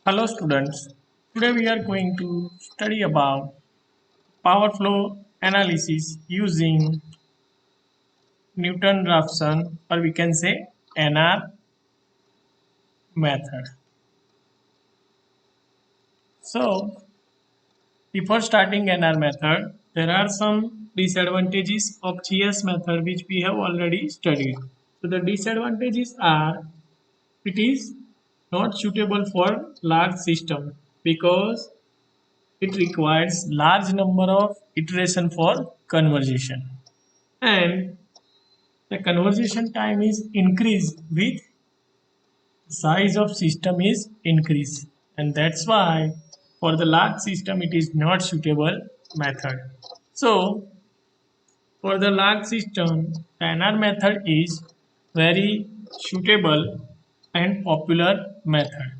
Hello students, today we are going to study about power flow analysis using Newton-Raphson, or we can say NR method. So before starting NR method, there are some disadvantages of GS method which we have already studied. So the disadvantages are it is not suitable for large system because it requires large number of iteration for conversation, and the conversation time is increased with size of system is increased, and that's why for the large system it is not suitable method. So for the large system the NR method is very suitable and popular method.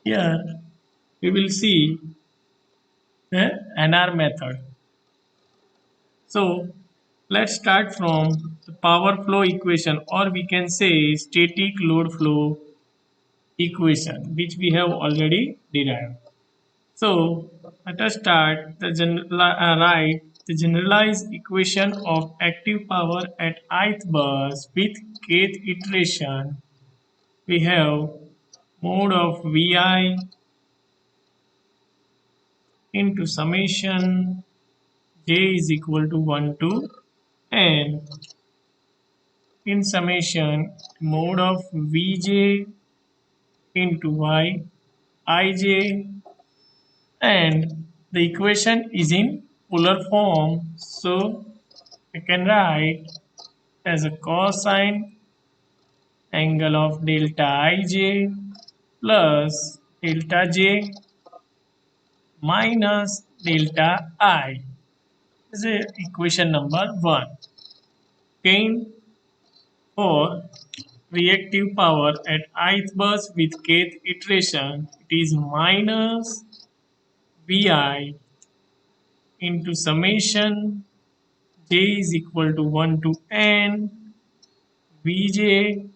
Here we will see the NR method. So let's start from the power flow equation, or we can say static load flow equation, which we have already derived. So let us start the write the generalized equation of active power at ith bus with kth iteration. We have mode of Vi into summation j is equal to 1 to n in summation mode of Vj into y ij, and the equation is in polar form, so I can write as a cosine angle of delta ij plus delta j minus delta I. This is equation number 1. Again, for reactive power at ith bus with kth iteration, it is minus Vi into summation j is equal to 1 to n Vj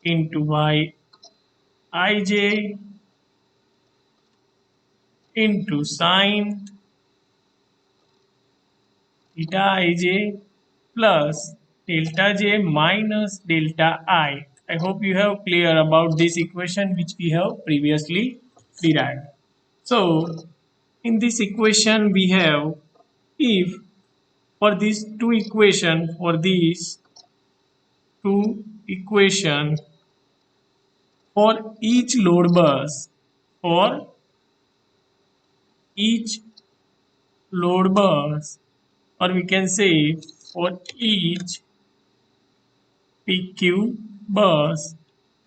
into y ij into sine theta ij plus delta j minus delta I. I hope you have clear about this equation which we have previously derived. So in this equation we have, if for these two equation for each load bus, for each load bus, or we can say for each PQ bus,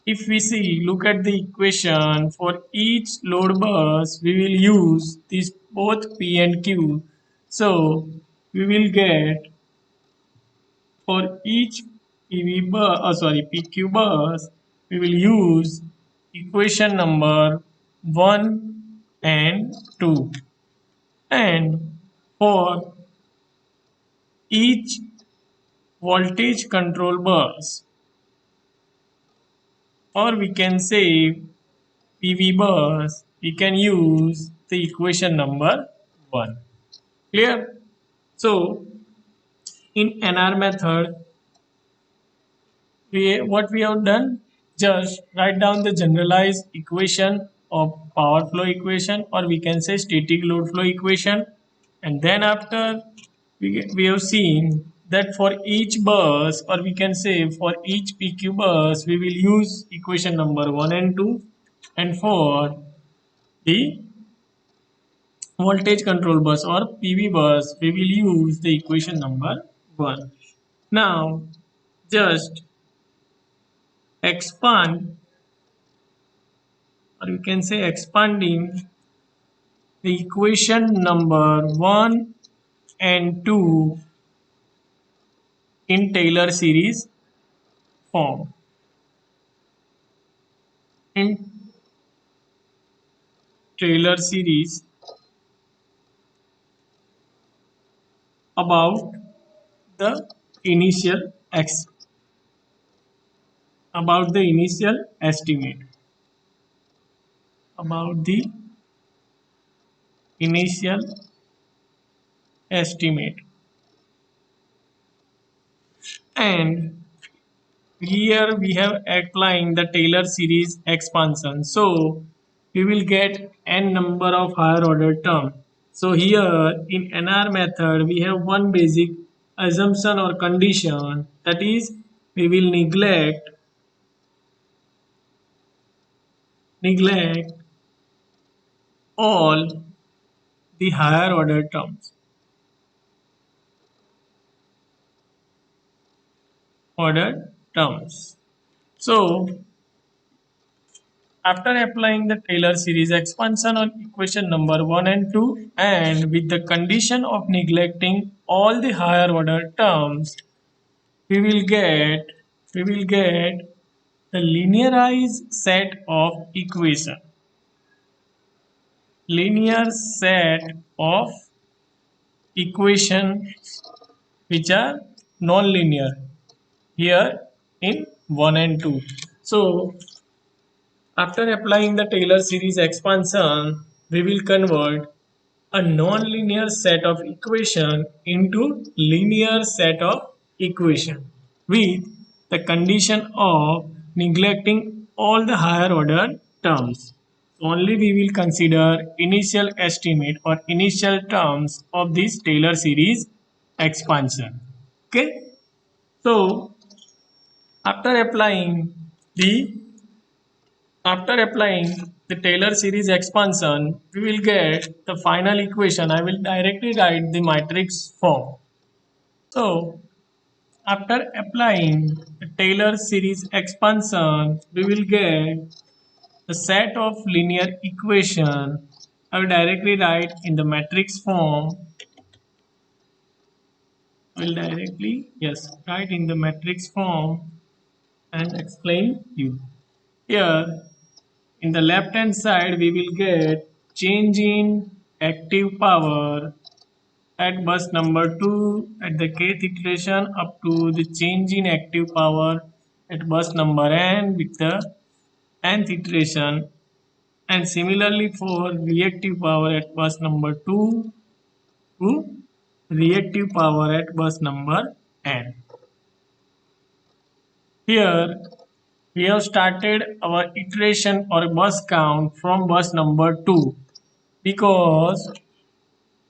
if we see look at the equation for each load bus, we will use this both P and Q. So we will get for each PQ bus, we will use equation number 1 and 2, and for each voltage control bus, or we can say PV bus, we can use the equation number 1. Clear? So in NR method, what we have done, just write down the generalized equation of power flow equation, or we can say static load flow equation, and then after we have seen that for each bus, or we can say for each PQ bus, we will use equation number 1 and 2, and for the voltage control bus or PV bus, we will use the equation number 1. Now just expand, or you can say expanding the equation number 1 and 2 in Taylor series form. In Taylor series, about the initial x, about the initial estimate. about the initial estimate. And here we have applying the Taylor series expansion. So we will get n number of higher order term. So here in NR method we have one basic assumption or condition, that is we will neglect all the higher order terms. Order terms. So after applying the Taylor series expansion on equation number 1 and 2 and with the condition of neglecting all the higher order terms, we will get the linearized set of equation. Linear set of equations which are non-linear here in 1 and 2. So after applying the Taylor series expansion, we will convert a non-linear set of equation into linear set of equation with the condition of neglecting all the higher order terms. Only we will consider initial estimate or initial terms of this Taylor series expansion. Okay. So after applying the after applying the Taylor series expansion, we will get the final equation. I will directly write the matrix form. So, after applying the Taylor series expansion, we will get the set of linear equation. I will directly write in the matrix form. I will directly, yes, write in the matrix form and explain you. Here, in the left hand side, we will get change in active power at bus number 2 at the kth iteration up to the change in active power at bus number n with the nth iteration, and similarly for reactive power at bus number 2 to reactive power at bus number n. Here we have started our iteration or bus count from bus number 2 because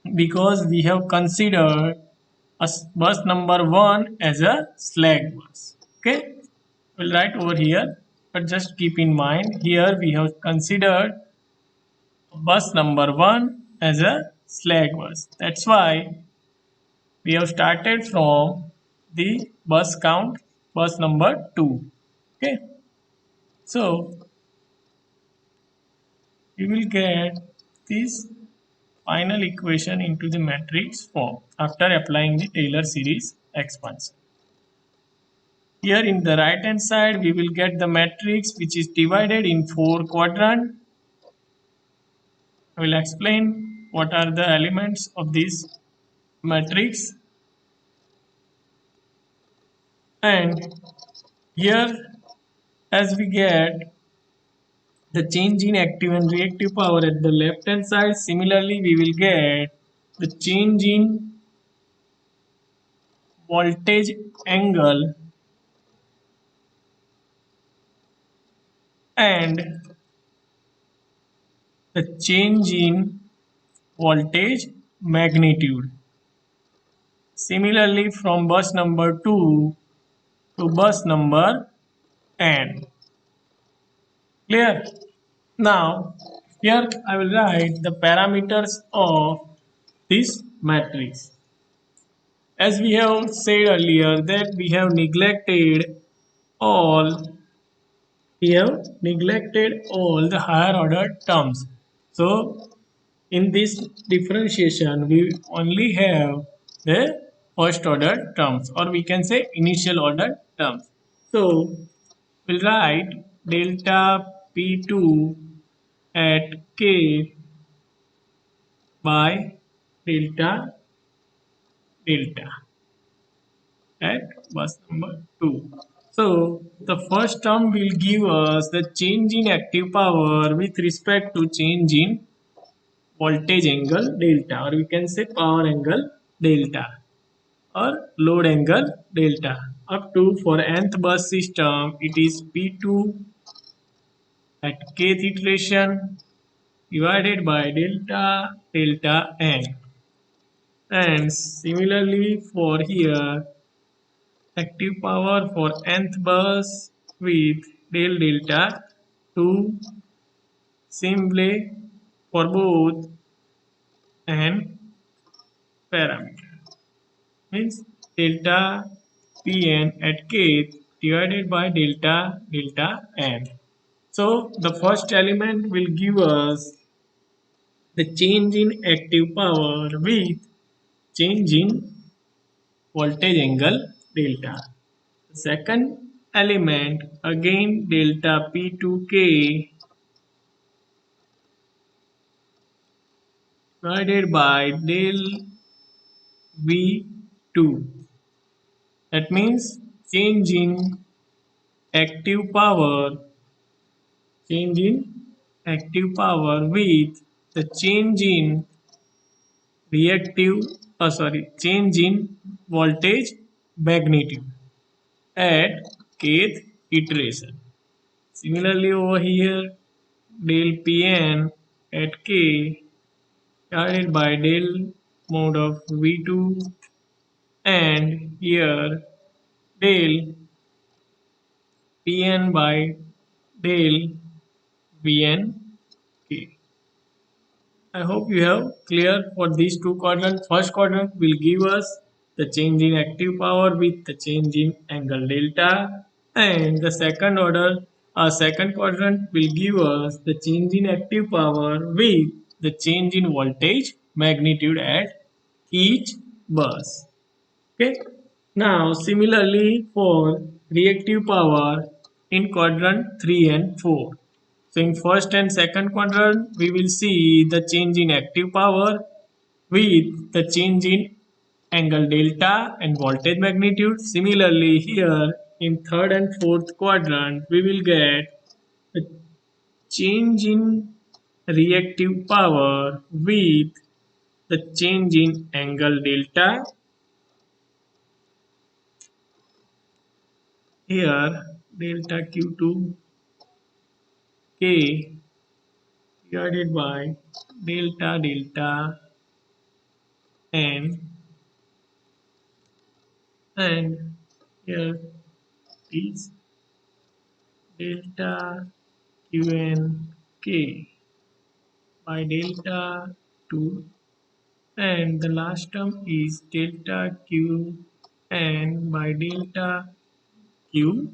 we have considered bus number 1 as a slack bus. Okay, we'll write over here, but just keep in mind here we have considered bus number 1 as a slack bus. That's why we have started from the bus count bus number 2. Okay, so we will get this final equation into the matrix form after applying the Taylor series expansion. Here in the right hand side we will get the matrix which is divided in 4 quadrants. I will explain what are the elements of this matrix. And here as we get the change in active and reactive power at the left hand side, similarly we will get the change in voltage angle and the change in voltage magnitude. Similarly, from bus number 2 to bus number n. Clear? Now, here I will write the parameters of this matrix. As we have said earlier that all we have neglected all the higher order terms. So in this differentiation we only have the first order terms, or we can say initial order terms. So we'll write delta P2 at K by delta delta at bus number 2. So the first term will give us the change in active power with respect to change in voltage angle delta, or we can say power angle delta or load angle delta. Up to for nth bus system it is P2 at kth iteration divided by delta delta n. And similarly for here active power for nth bus with del delta 2 simply for both n parameter means delta Pn at kth divided by delta delta n. So the first element will give us the change in active power with change in voltage angle delta. The second element again delta P2K divided by del V2. That means change in active power, change in active power with the change in reactive, change in voltage magnitude at kth iteration. Similarly over here del Pn at k divided by del mode of V2 and here del Pn by del Vn k. I hope you have clear for these two quadrants. First quadrant will give us the change in active power with the change in angle delta, and the second quadrant will give us the change in active power with the change in voltage magnitude at each bus. Okay. Now similarly for reactive power in quadrant 3 and 4. So in first and second quadrant we will see the change in active power with the change in angle delta and voltage magnitude. Similarly here in third and fourth quadrant we will get the change in reactive power with the change in angle delta. Here delta Q2 K divided by delta delta n, and here is delta Qn K by delta 2, and the last term is delta Qn by delta Q,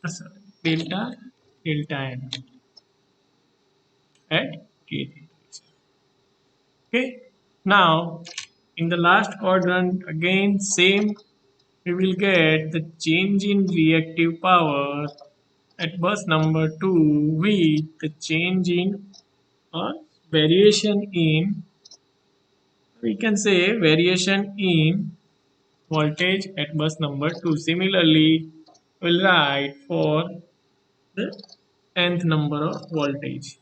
sorry, delta delta n at k. Okay, now in the last quadrant again same, we will get the change in reactive power at bus number 2 with the change in or variation in, we can say variation in voltage at bus number 2. Similarly we'll write for the nth number of voltage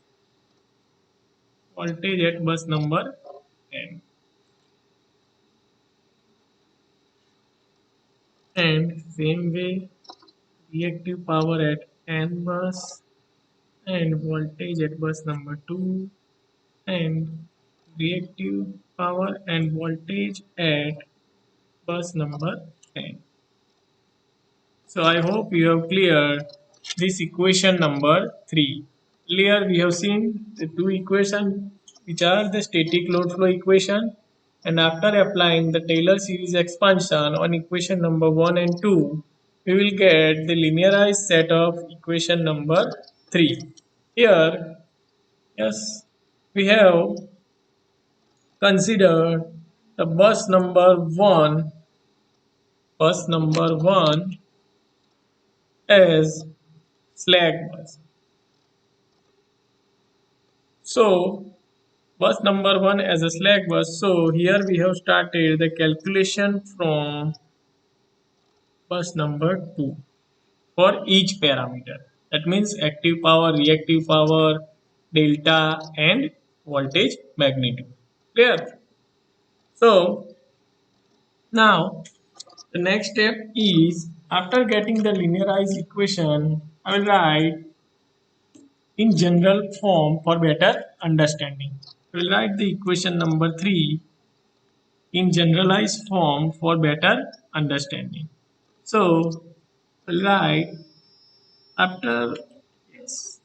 at bus number n, and same way reactive power at n bus and voltage at bus number 2 and reactive power and voltage at bus number 10. So I hope you have cleared this equation number 3. Earlier we have seen the two equations which are the static load flow equation, and after applying the Taylor series expansion on equation number 1 and 2 we will get the linearized set of equation number 3. Here, yes, we have considered the bus number 1 as slack bus. So bus number 1 as a slack bus. So here we have started the calculation from bus number 2 for each parameter. That means active power, reactive power, delta and voltage magnitude. Clear? So now the next step is, after getting the linearized equation, I will write in general form for better understanding. I will write the equation number 3 in generalized form for better understanding. So we'll write after, yes,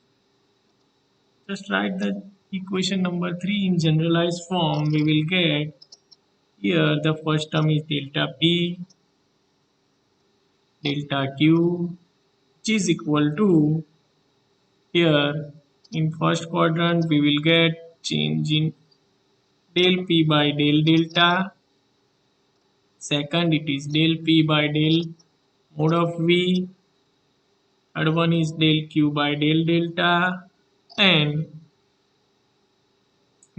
just write the equation number 3 in generalized form. We will get here the first term is delta P, delta Q, which is equal to, here in first quadrant we will get change in del P by del delta. Second it is del P by del mode of V. Third one is del Q by del delta and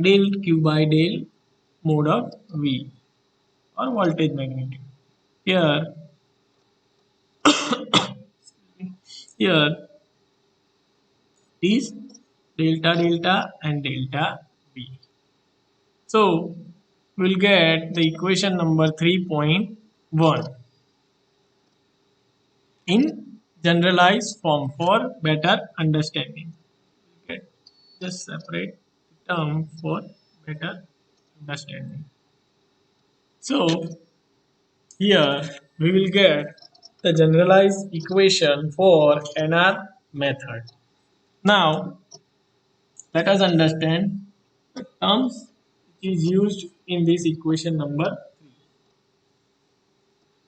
del Q by del mode of V or voltage magnitude. Here, here is delta delta and delta V. So we'll get the equation number 3.1 in generalized form for better understanding. Okay, just separate the term for better understanding. So here we will get the generalized equation for NR method. Now let us understand the terms which is used in this equation number 3.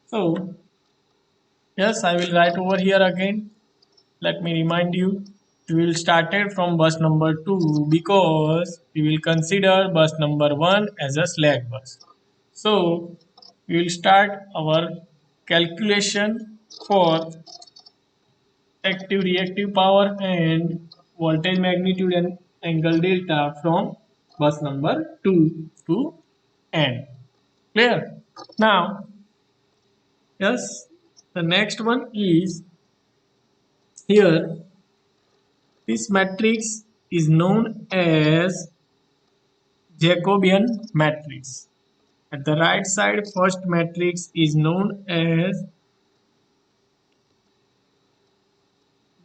So yes, I will write over here again. Let me remind you, we will started from bus number 2 because we will consider bus number 1 as a slack bus. So we will start our calculation for active reactive power and voltage magnitude and angle delta from bus number 2 to n. Clear? Now, yes, the next one is, here this matrix is known as Jacobian matrix. At the right side, first matrix is known as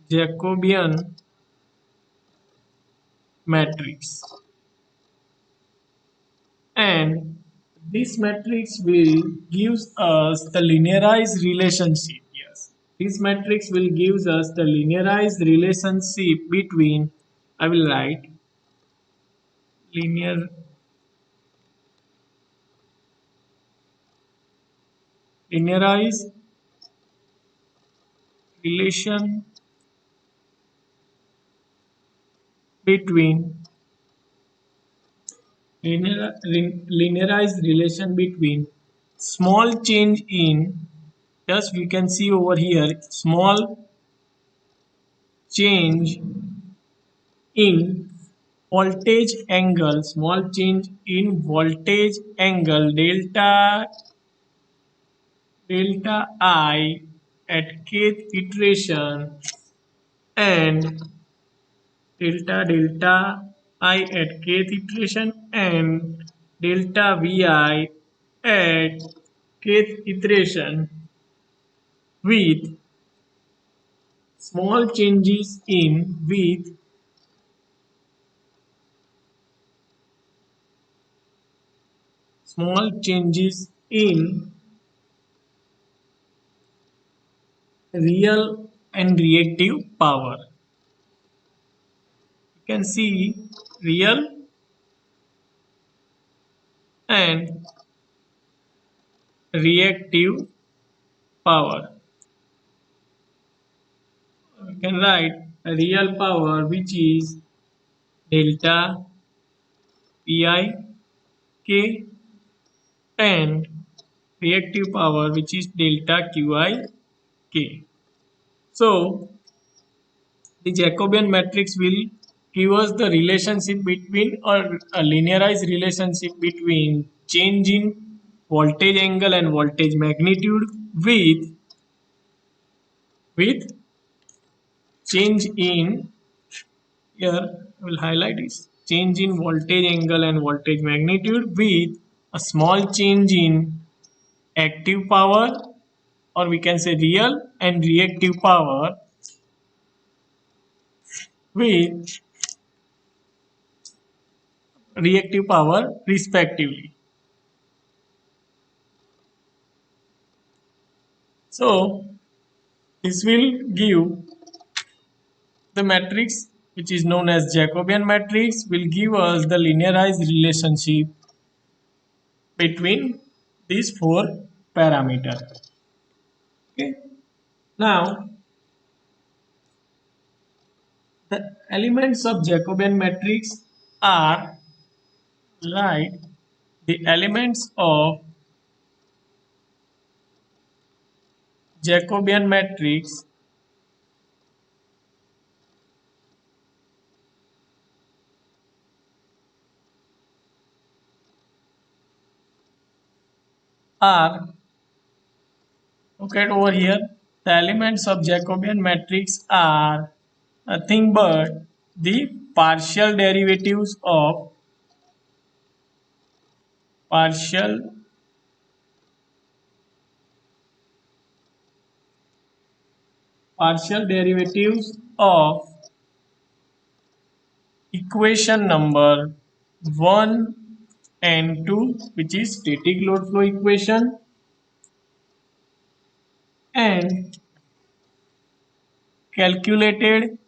Jacobian matrix, and this matrix will gives us the linearized relationship. Yes, this matrix will gives us the linearized relationship between, I will write linear linearized relation between linearized relation between small change in, yes, we can see over here, small change in voltage angle, small change in voltage angle delta I at kth iteration and delta I at kth iteration and delta Vi at kth iteration with small changes in small changes in real and reactive power. You can see real and reactive power. You can write a real power which is delta Pi k and reactive power which is delta Qi k. So the Jacobian matrix will give us the relationship between or a linearized relationship between change in voltage angle and voltage magnitude with change in, here I will highlight is change in voltage angle and voltage magnitude with a small change in active power, or we can say real and reactive power with reactive power respectively. So this will give the matrix which is known as Jacobian matrix, will give us the linearized relationship between these four parameters. Okay. Now the elements of Jacobian matrix are, right, the elements of Jacobian matrix are, look at over here, the elements of Jacobian matrix are nothing but the partial derivatives of partial partial derivatives of equation number 1 and 2, which is static load flow equation, and calculated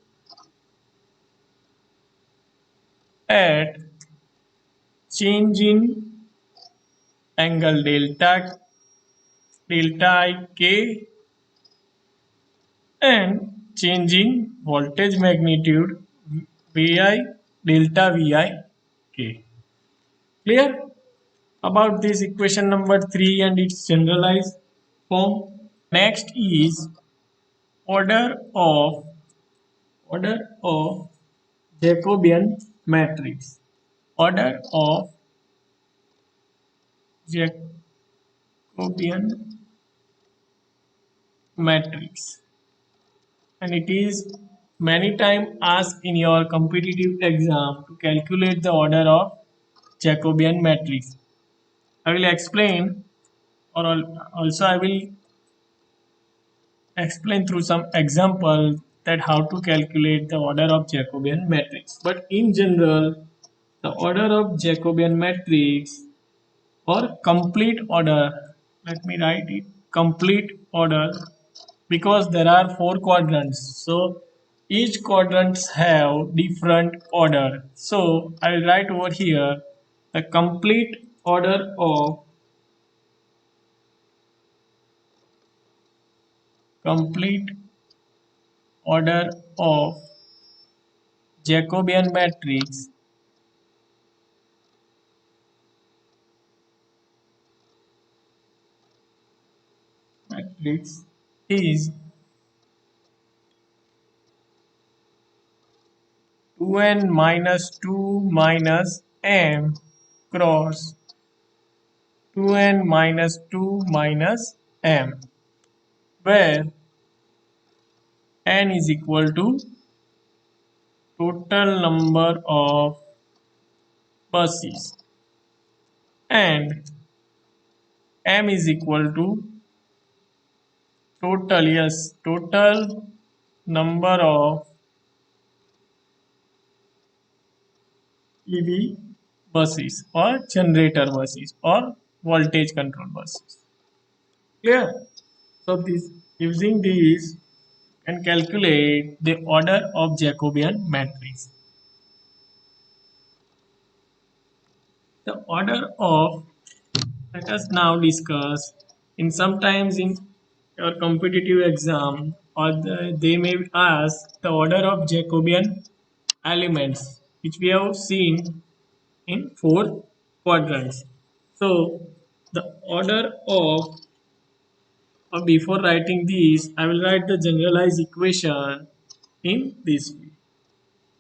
at change in angle delta I k and change in voltage magnitude Vi delta Vi k. Clear about this equation number 3 and its generalized form? Next is order of order of Jacobian matrix. Order of Jacobian matrix, and it is many times asked in your competitive exam to calculate the order of Jacobian matrix. I will explain, or also I will explain through some example that how to calculate the order of Jacobian matrix. But in general, the order of Jacobian matrix or complete order, let me write it, complete order, because there are four quadrants, so each quadrants have different order. So I will write over here the complete order of Jacobian matrix is 2n minus 2 minus m cross 2n minus 2 minus m, where n is equal to total number of buses and m is equal to total number of EV buses or generator buses or voltage control buses. Clear? So this, using these, can calculate the order of Jacobian matrix. The order of, let us now discuss, in sometimes in your competitive exam or they may ask the order of Jacobian elements, which we have seen in four quadrants. So the order of, or before writing these, I will write the generalized equation in this way.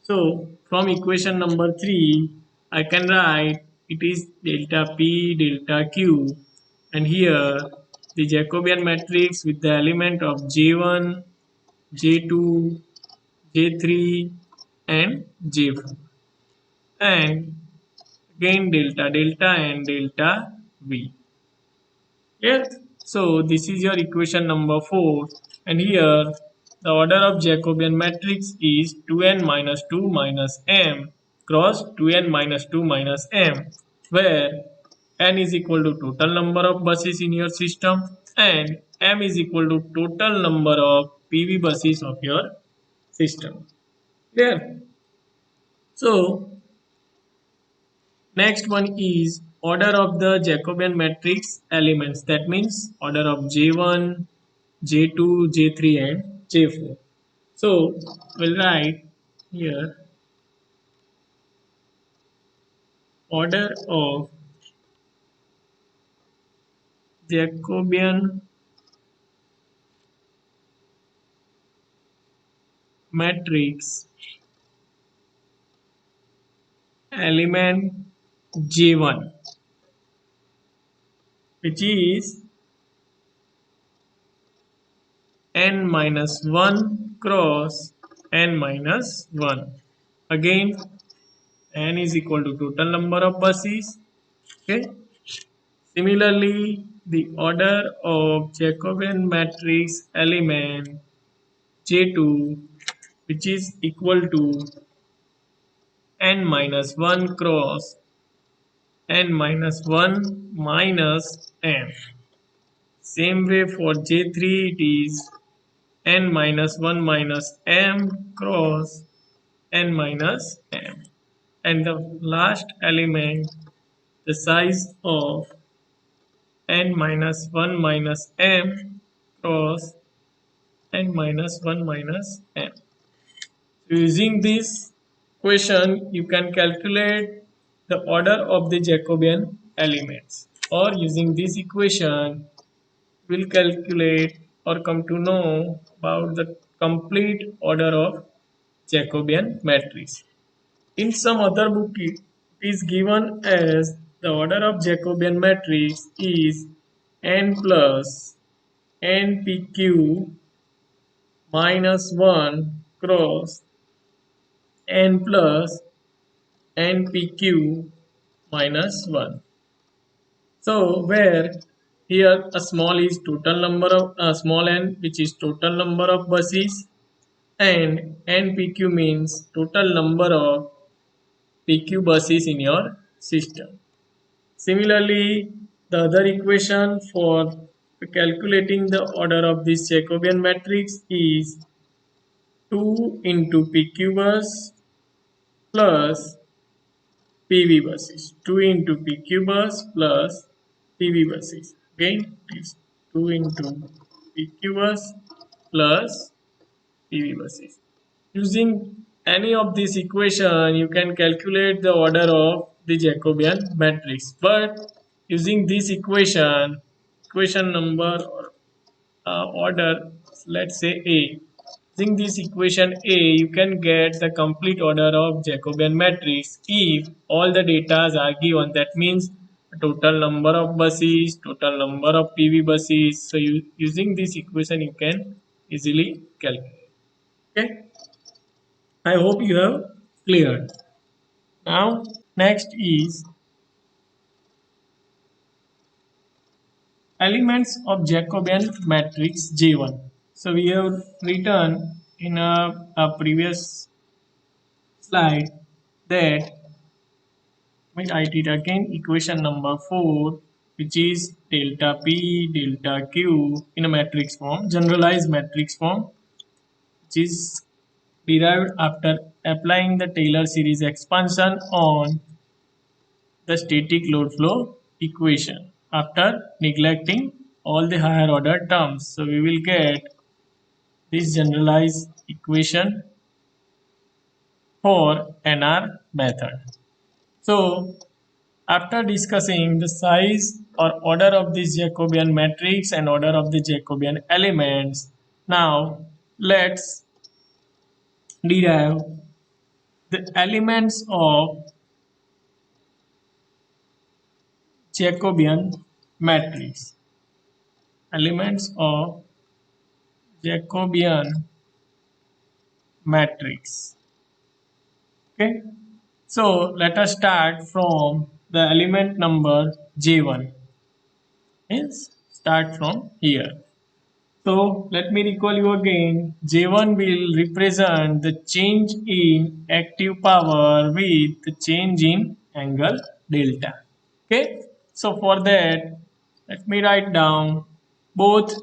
So from equation number 3, I can write it is delta P delta Q, and here the Jacobian matrix with the element of J1, J2, J3 and J4, and again delta delta and delta V. Yes. So this is your equation number 4, and here the order of Jacobian matrix is 2n minus 2 minus m cross 2n minus 2 minus m, where n is equal to total number of buses in your system and m is equal to total number of PV buses of your system. Clear? So next one is order of the Jacobian matrix elements. That means order of J1, J2, J3 and J4. So we'll write here order of Jacobian matrix element J1, which is n minus 1 cross n minus 1. Again, n is equal to total number of buses. Okay. Similarly, the order of Jacobian matrix element J2, which is equal to n minus 1 cross n minus 1 minus m. Same way for J3, it is n minus 1 minus m cross n minus m. And the last element, the size of n minus 1 minus m cross n minus 1 minus m. So using this question, you can calculate the order of the Jacobian elements, or using this equation, we'll calculate or come to know about the complete order of Jacobian matrix. In some other book, it is given as the order of Jacobian matrix is n plus npq minus 1 cross n plus npq minus 1. So where here a small is total number of small n, which is total number of buses, and npq means total number of pq buses in your system. Similarly, the other equation for calculating the order of this Jacobian matrix is 2 into pq bus plus PV buses. 2 into PQ bus plus PV buses. Again, it is 2 into PQ bus plus PV buses. Using any of this equation, you can calculate the order of the Jacobian matrix. But using this equation, equation number or order, let's say A. Using this equation A, you can get the complete order of Jacobian matrix if all the data are given. That means total number of buses, total number of PV buses. So using this equation, you can easily calculate. Okay. I hope you have cleared. Now, next is elements of Jacobian matrix J1. So we have written in a previous slide that we write it again, equation number 4, which is delta P delta Q in a matrix form, generalized matrix form, which is derived after applying the Taylor series expansion on the static load flow equation after neglecting all the higher order terms. So we will get this generalized equation for NR method. So after discussing the size or order of this Jacobian matrix and order of the Jacobian elements, now let's derive the elements of Jacobian matrix. Elements of Jacobian matrix. Okay. So let us start from the element number J1. Means start from here. So let me recall you again. J1 will represent the change in active power with the change in angle delta. Okay. So for that, let me write down both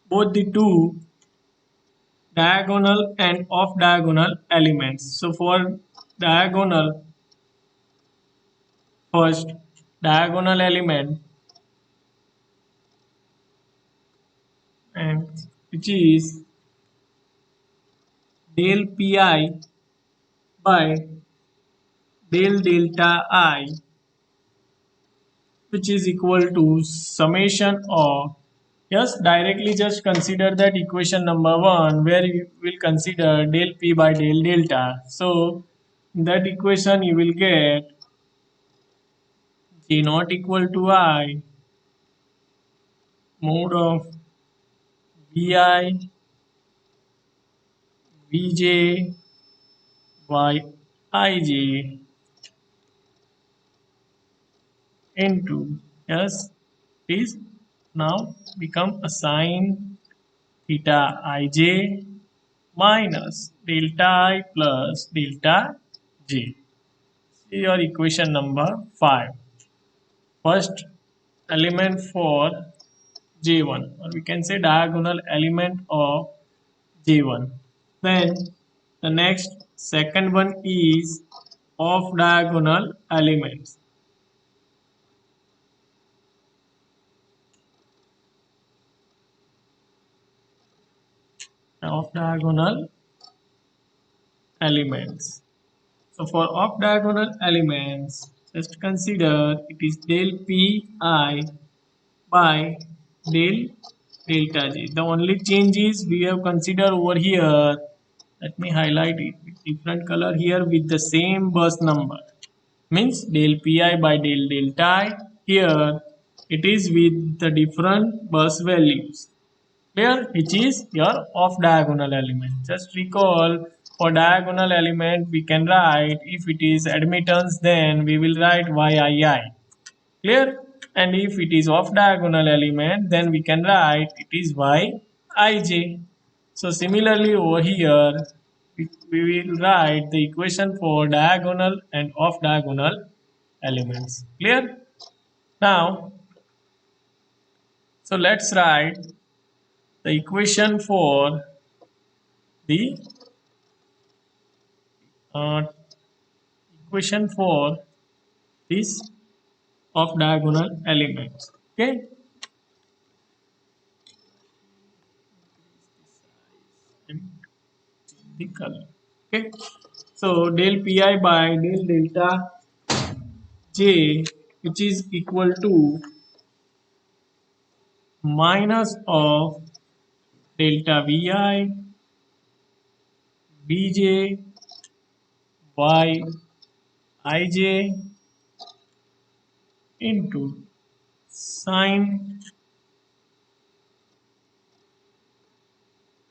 both the two diagonal and off diagonal elements. So for diagonal, first diagonal element, and which is del pi by del delta I, which is equal to summation of, yes, directly just consider that equation number 1 where you will consider del p by del delta. So in that equation you will get G naught equal to I mod of Vi Vj by Ij into, yes, please now become a sine theta ij minus delta I plus delta j. See your equation number 5. First element for J1, or we can say diagonal element of J1. Then the next second one is off diagonal elements. Off diagonal elements. So for off diagonal elements, just consider it is del pi by del delta j. The only changes we have considered over here, let me highlight it with different color here with the same bus number. Means del pi by del delta I. Here it is with the different bus values. Clear? Which is your off diagonal element. Just recall, for diagonal element we can write, if it is admittance then we will write yii. Clear? And if it is off diagonal element then we can write it is yij. So similarly over here we will write the equation for diagonal and off diagonal elements. Clear? Now, so let's write the equation for the uh, equation for this off diagonal elements. Okay. The color. Okay. So del pi by del delta j, which is equal to minus of delta vi bj by ij into sine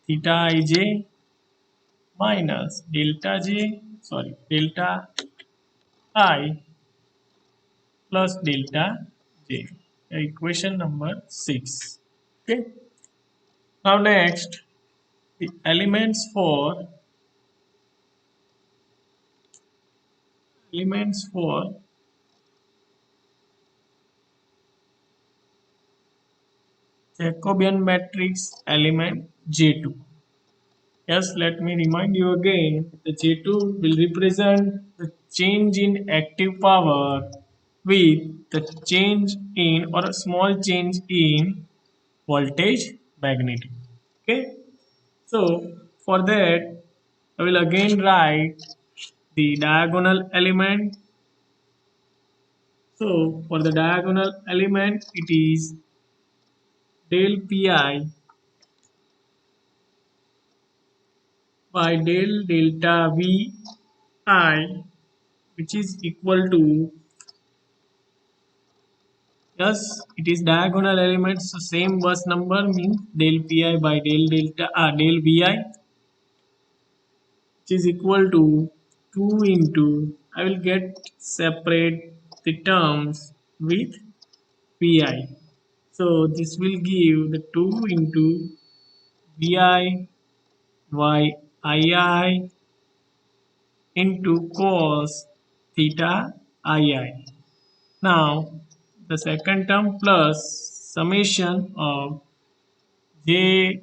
theta ij minus delta j, sorry, delta I plus delta j. Equation number 6. Okay. Now next, the elements for Jacobian matrix element J2. Yes, let me remind you again. The J2 will represent the change in active power with the change in, or a small change in, voltage magnitude. Okay. So for that, I will again write the diagonal element. So for the diagonal element, it is del pi by del delta vi, which is equal to, yes, it is diagonal elements, so same bus number means del pi by del vi, which is equal to 2 into, I will get separate the terms with pi. So this will give the 2 into vi by ii into cos theta ii. Now the second term plus summation of j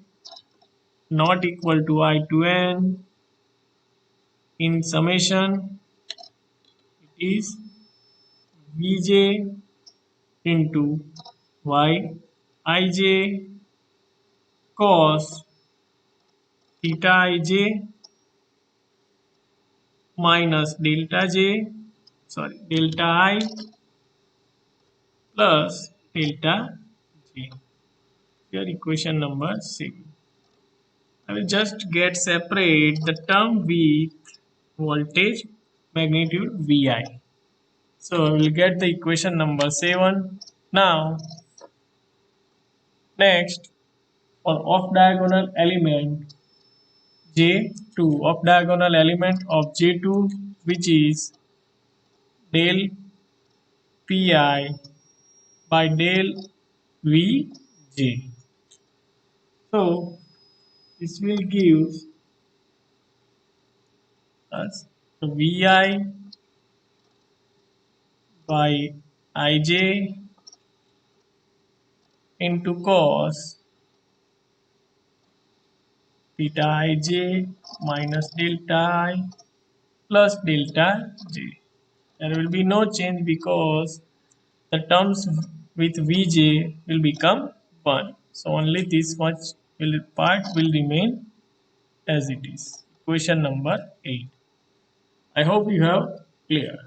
not equal to I to n in summation, it is vj into y ij cos theta ij minus delta I plus delta j. Here equation number 6. I will just get separate the term with voltage magnitude Vi. So I will get the equation number 7. Now next, for off diagonal element J2, off diagonal element of J2, which is del Pi by del Vj. So this will give us Vi by ij into cos theta ij minus delta I plus delta j. There will be no change because the terms with Vj will become 1. So only this much part will remain as it is. Equation number 8. I hope you have clear.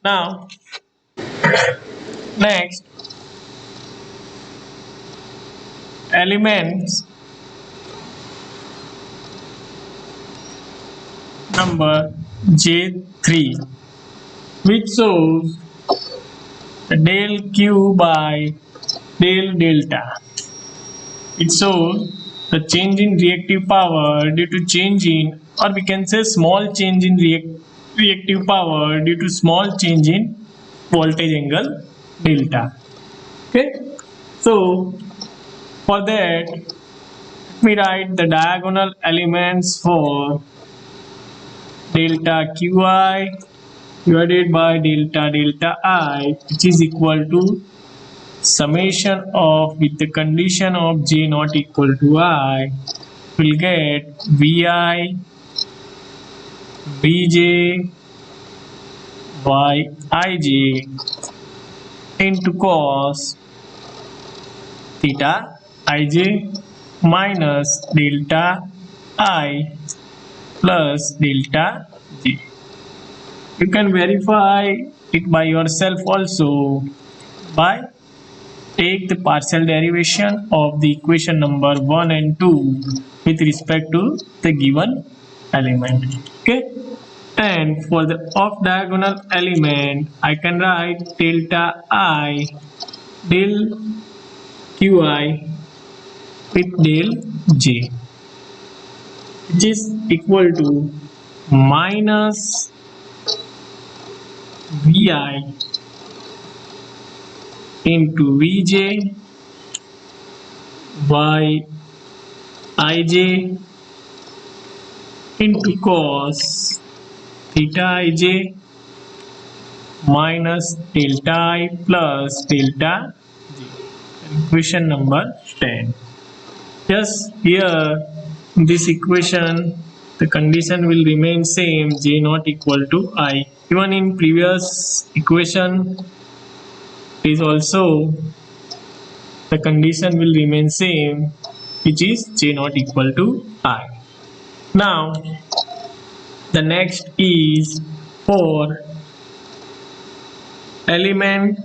Now next, elements number J3, which shows del Q by del delta. It shows the change in reactive power due to change in, or we can say small change in reactive power due to small change in voltage angle delta. Okay, so for that, let me write the diagonal elements for delta qi divided by delta I, which is equal to summation of, with the condition of j not equal to I, will get vi bj by ij into cos theta ij minus delta I plus delta j. You can verify it by yourself also by take the partial derivation of the equation number 1 and 2 with respect to the given element. Okay, and for the off diagonal element I can write delta I del qi with del j, which is equal to minus vi into vj by ij into cos theta ij minus delta I plus delta j. Equation number 10. Yes, here in this equation the condition will remain same, j not equal to I. Even in previous equation is also the condition will remain same, which is j not equal to I. Now the next is for element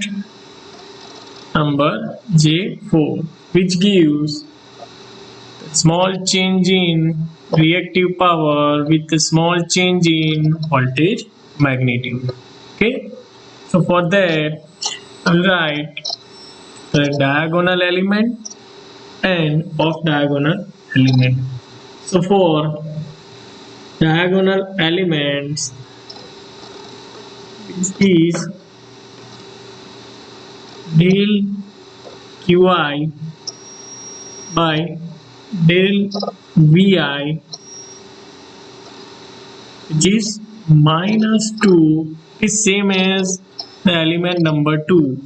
number J4, which gives small change in reactive power with a small change in voltage magnitude. Okay, so for that I'll write the diagonal element and off diagonal element. So for diagonal elements, this is del qi by del vi, which is minus 2, is same as the element number 2,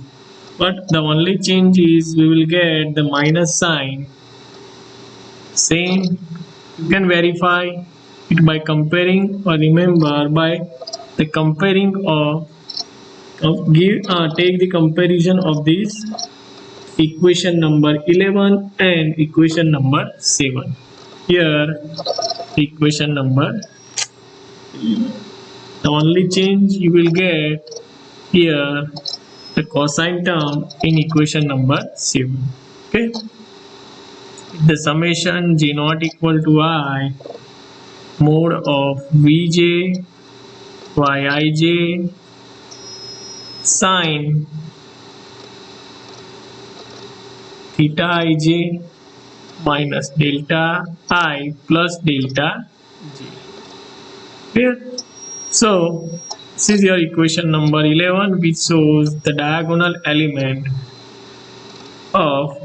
but the only change is we will get the minus sign. Same, you can verify it by comparing, or remember by the comparing of take the comparison of this equation number 11 and equation number 7. Here equation number, the only change you will get here the cosine term in equation number 7. Okay, the summation J naught equal to I mod of Vj Yij sine theta ij minus delta I plus delta j. Clear? So this is your equation number 11, which shows the diagonal element of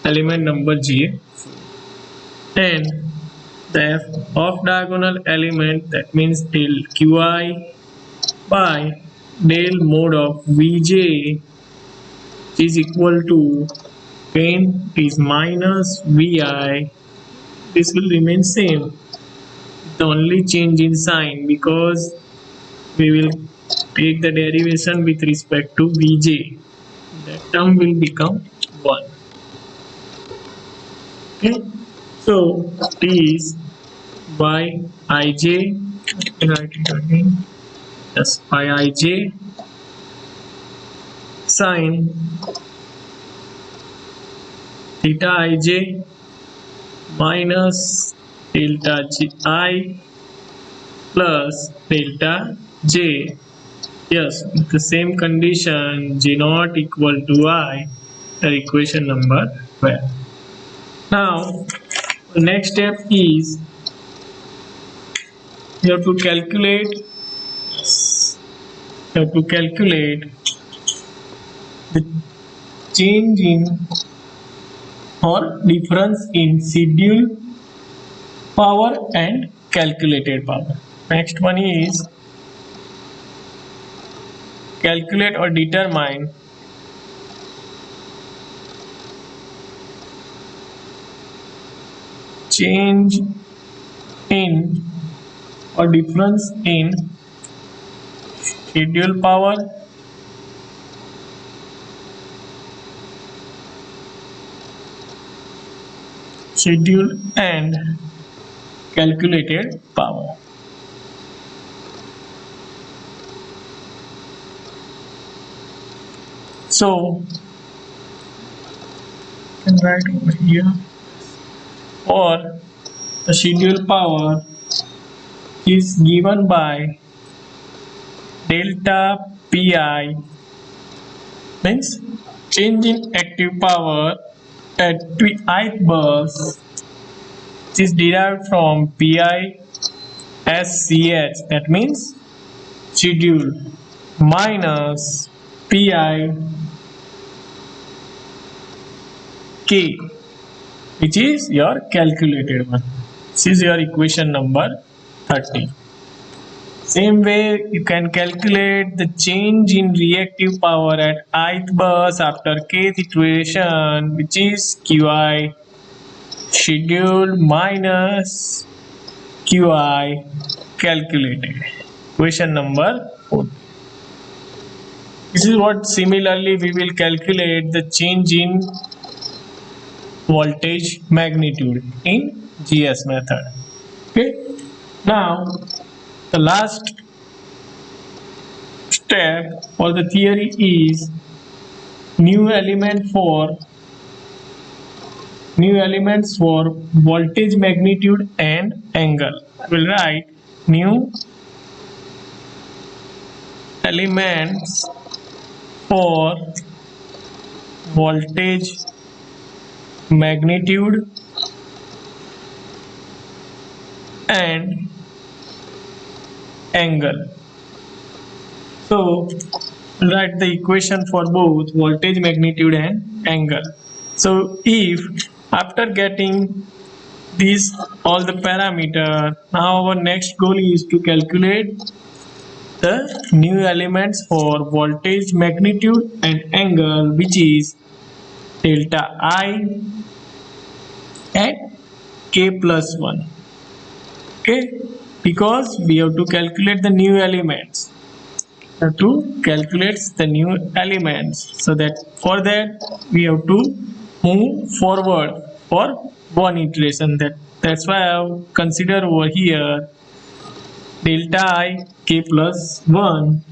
element number j, and the off diagonal element, that means del qi by del mod of vj is equal to, again is minus vi. This will remain same, the only change in sign, because we will take the derivation with respect to vj, that term will become 1. Okay, so t is by ij, write it again, yes, by ij sine theta ij minus delta I plus delta j. Yes, with the same condition j naught equal to I, the equation number 12. Now the next step is you have to calculate the change in or difference in scheduled power and calculated power. Next one is calculate or determine change in or difference in scheduled power and calculated power. So you can write over here, or the scheduled power is given by delta pi, means change in active power at ith bus, which is derived from pi SCH, that means schedule, minus pi k, which is your calculated one. This is your equation number 30. Same way you can calculate the change in reactive power at ith bus after kth iteration, which is qi scheduled minus qi calculated. Equation number 4. This is what similarly we will calculate the change in voltage magnitude in GS method. Okay, now the last step for the theory is new element new elements for voltage, magnitude and angle. I will write new elements for voltage, magnitude and angle. So write the equation for both voltage, magnitude and angle. So if after getting these all the parameter, now our next goal is to calculate the new elements for voltage, magnitude and angle, which is delta I at k plus 1. Okay, because we have to calculate the new elements, to calculate the new elements, so that for that we have to move forward for one iteration. That's why I have considered over here delta I k plus 1,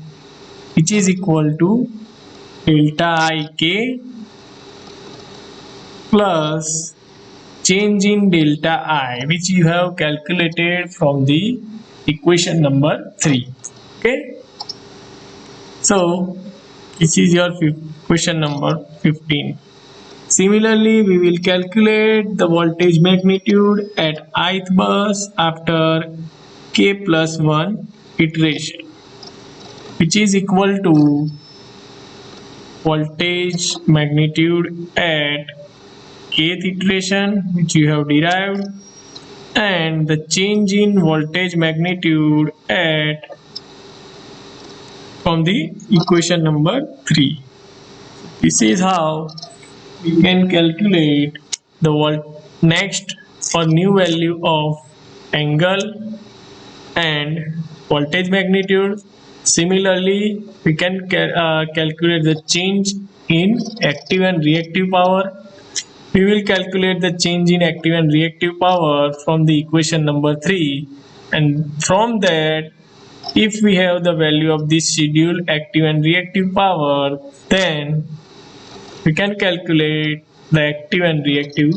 which is equal to delta I k plus change in delta I, which you have calculated from the equation number 3. Okay, so this is your question number 15. Similarly, we will calculate the voltage magnitude at ith bus after k plus 1 iteration, which is equal to voltage magnitude at kth iteration, which you have derived, and the change in voltage magnitude at from the equation number 3. This is how we can calculate the next or new value of angle and voltage magnitude. Similarly, we can calculate the change in active and reactive power. We will calculate the change in active and reactive power from the equation number 3, and from that, if we have the value of this schedule active and reactive power, then we can calculate the active and reactive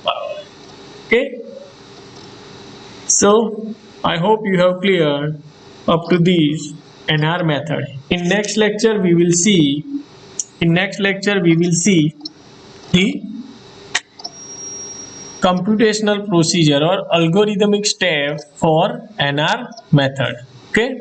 power. Okay, so I hope you have cleared up to this NR method. In next lecture we will see the computational procedure or algorithmic step for NR method. Okay.